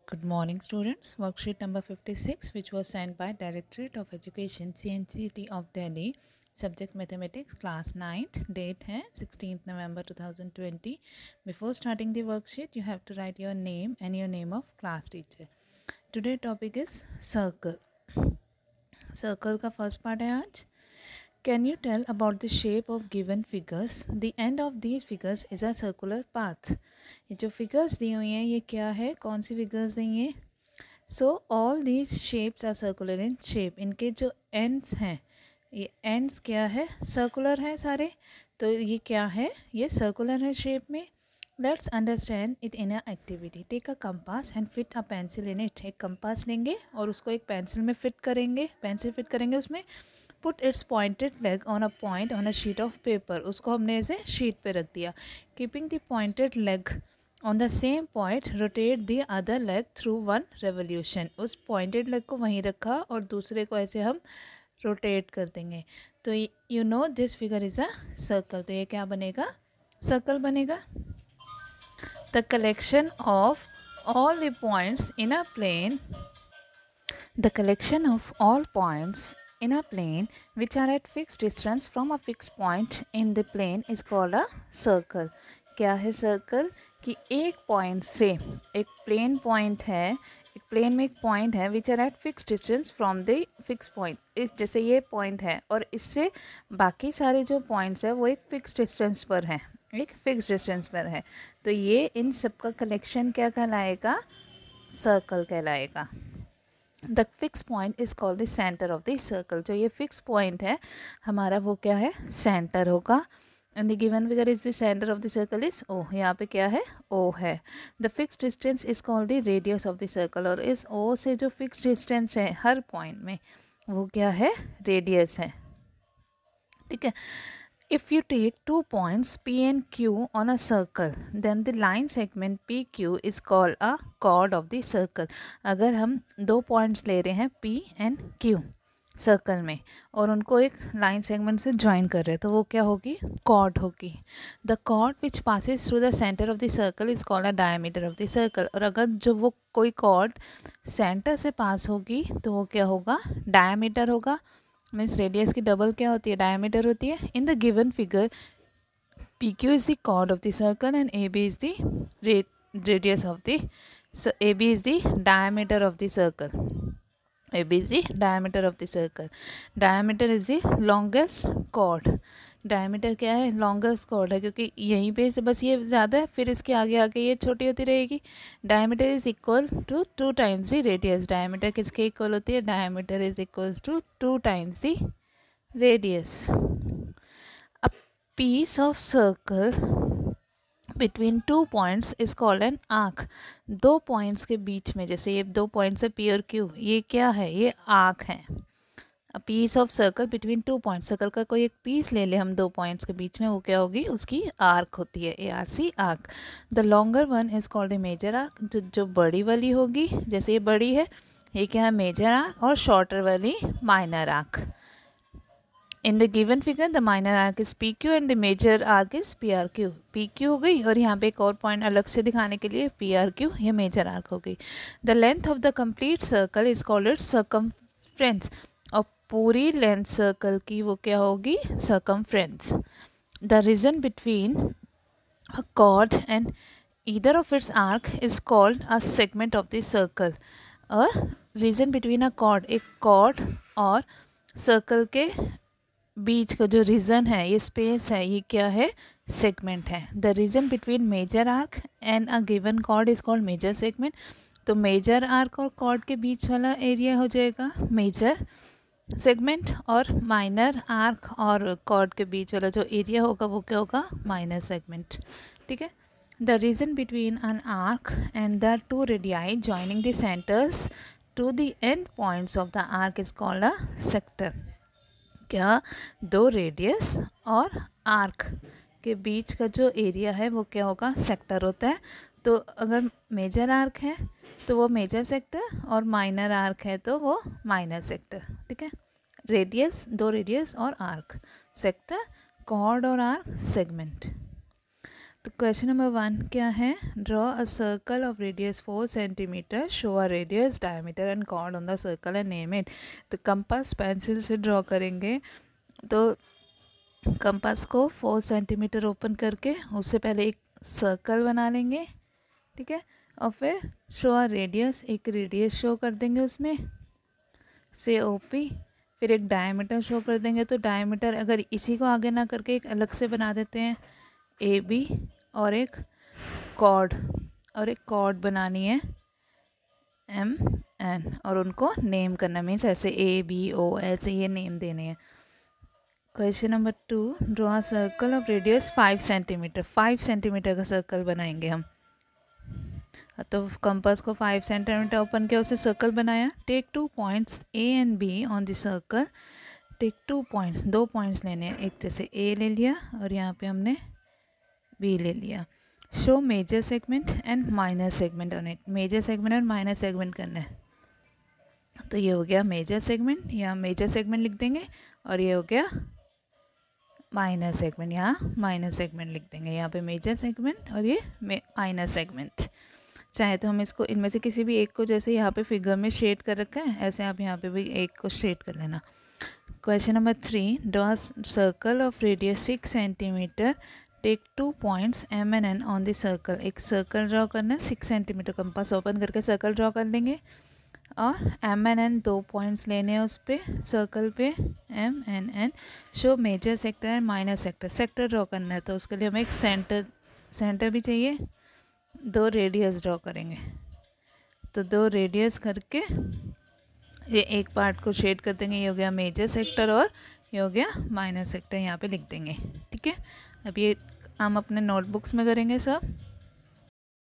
Good morning students. Worksheet number 56 which was sent by Directorate of Education CNCT of Delhi. Subject Mathematics class 9th. Date है 16th November 2020. Before starting the worksheet you have to write your name and your name of class teacher. Today topic is circle. Circle का first part है आज. Can you tell about the shape of given figures? The end of these figures is a circular path. ये जो figures दी हुई हैं ये क्या है, कौन सी figures हैं ये? So all these shapes are circular in shape. इनके जो ends हैं ये ends क्या है, circular है सारे. तो ये क्या है, ये circular है shape में. Let's understand it in a activity. Take a compass and fit a pencil in it. एक compass लेंगे और उसको एक pencil में fit करेंगे, pencil fit करेंगे उसमें. Put its pointed leg on a point on a sheet of paper. उसको हमने ऐसे sheet पे रख दिया. Keeping the pointed leg on the same point, rotate the other leg through one revolution. उस pointed leg को वहीं रखा और दूसरे को ऐसे हम rotate कर देंगे. तो you know this figure is a circle. तो ये क्या बनेगा, circle बनेगा. The collection of all the points in a plane. The collection of all points in a plane which are at fixed distance from a fixed point in the plane is called a circle. क्या है circle? कि एक point से, एक plane point है, एक plane में एक point है which are at fixed distance from the fixed point. इस जैसे ये point है और इससे बाकी सारे जो points है वो एक fixed distance पर हैं, एक fixed distance पर है. तो ये इन सब का collection क्या कहलाएगा, circle कहलाएगा. The fixed point is called the center of the circle. जो ये fixed point है हमारा वो क्या है, center होगा. And the given figure is the center of the circle is O. यहाँ पे क्या है, O है. The fixed distance is called the radius of the circle. और इस O से जो fixed distance है हर point में वो क्या है, radius है. ठीक है. If you take 2 points P and Q on a circle, then the line segment PQ is called a chord of the circle. अगर हम 2 points ले रहे हैं P and Q सर्कल में और उनको एक लाइन सेगमेंट से ज्वाइन कर रहे हैं तो वो क्या होगी, कॉर्ड होगी. The chord which passes through the centre of the circle is called a diameter of the circle. और अगर जो वो कोई कॉर्ड सेंटर से पास होगी तो वो क्या होगा, डायमीटर होगा. मीन्स रेडियस की डबल क्या होती है, डायमीटर होती है. In the given figure P Q is the chord of the circle and A B is the radius of the, A B is the diameter of the circle. AB is the diameter of the circle. Diameter is the longest chord. Diameter क्या है, longest chord है क्योंकि यहीं पे से बस ये ज़्यादा है, फिर इसके आगे आगे ये छोटी होती रहेगी. Diameter is equal to 2 times the radius. Diameter किसके इक्वल होती है, diameter is equals to 2 times the radius. A piece of circle between 2 points is called an arc. 2 points के बीच में, जैसे ये 2 points है P और Q, ये क्या है, ये arc है. A piece of circle between 2 points. Circle का कोई एक पीस ले ले हम 2 points के बीच में, वो क्या होगी, उसकी arc होती है, ARC arc. The longer one is called a major arc. जो बड़ी वाली होगी, जैसे ये बड़ी है, ये क्या है, major arc. और shorter वाली minor arc. In the given figure, the minor arc is PQ and the major arc is PRQ. PQ हो गई और यहाँ पे एक और पॉइंट अलग से दिखाने के लिए PRQ, ये मेजर आर्क हो गई. The length of the complete circle is called its circumference. और पूरी लेंथ सर्कल की वो क्या होगी, circumference. The region between a chord and either of its arc is called a segment of the circle. और region between a chord, एक chord और circle के बीच का जो रीजन है, ये स्पेस है, ये क्या है, सेगमेंट है. The region between major arc and a given chord is called major segment. तो मेजर आर्क और कॉर्ड के बीच वाला एरिया हो जाएगा मेजर सेगमेंट और माइनर आर्क और कॉर्ड के बीच वाला जो एरिया होगा वो क्या होगा, माइनर सेगमेंट. ठीक है. The region between an arc and the 2 radii joining the centres to the end points of the arc is called a sector. क्या, 2 रेडियस और आर्क के बीच का जो एरिया है वो क्या होगा, सेक्टर होता है. तो अगर मेजर आर्क है तो वो मेजर सेक्टर और माइनर आर्क है तो वो माइनर सेक्टर. ठीक है. रेडियस, 2 रेडियस और आर्क, सेक्टर, कॉर्ड और आर्क, सेगमेंट. तो क्वेश्चन नंबर 1 क्या है, draw a circle of radius 4 centimetre, show a radius diameter and chord on the circle and name it. तो कंपास पेंसिल से draw करेंगे, तो कंपास को 4 सेंटीमीटर ओपन करके उससे पहले एक सर्कल बना लेंगे, ठीक है, और फिर शो अ रेडियस, एक रेडियस शो कर देंगे उसमें से ओपी, फिर एक डायमीटर शो कर देंगे। तो डायमीटर अगर इसी को आगे ना करके एक अलग से बना देते हैं ए बी, और एक कॉर्ड बनानी है एम एन, और उनको नेम करना, मीन्स ऐसे ए बी ओ ऐसे ये नेम देने हैं। Question number 2, draw circle of radius 5 centimetre. 5 centimetre का सर्कल बनाएंगे हम। तो कंपास को 5 सेंटीमीटर ओपन किया, उसे सर्कल बनाया। Take 2 points A and B on the circle. Take 2 points, 2 points लेने हैं, एक जैसे ए ले लिया और यहाँ पे हमने बी ले लिया। Show major segment and minor segment on it. Major segment और माइनर सेगमेंट करना है। तो ये हो गया मेजर सेगमेंट, यहाँ मेजर सेगमेंट लिख देंगे, और ये हो गया माइनर सेगमेंट, यहाँ माइनर सेगमेंट लिख देंगे। यहाँ पे मेजर सेगमेंट और ये माइनर सेगमेंट। चाहे तो हम इसको इनमें से किसी भी एक को, जैसे यहाँ पे फिगर में शेड कर रखा है, ऐसे आप यहाँ पे भी एक को शेड कर लेना। Question number 3, draw circle of radius 6 centimetre. Take 2 points M N N on the circle. एक सर्कल ड्रॉ करना है 6 सेंटीमीटर, कंपास ओपन करके सर्कल ड्रॉ कर लेंगे, और एम एन एन 2 पॉइंट्स लेने हैं उस पर, सर्कल पे M N N. Show major sector and minor sector. Sector draw करना है तो उसके लिए हमें एक सेंटर भी चाहिए, 2 रेडियस ड्रॉ करेंगे। तो 2 रेडियस करके ये एक पार्ट को शेड कर देंगे, ये हो गया मेजर सेक्टर और ये हो गया माइनर सेक्टर, यहाँ पे लिख देंगे, ठीक है। अब ये हम अपने नोटबुक्स में करेंगे सब।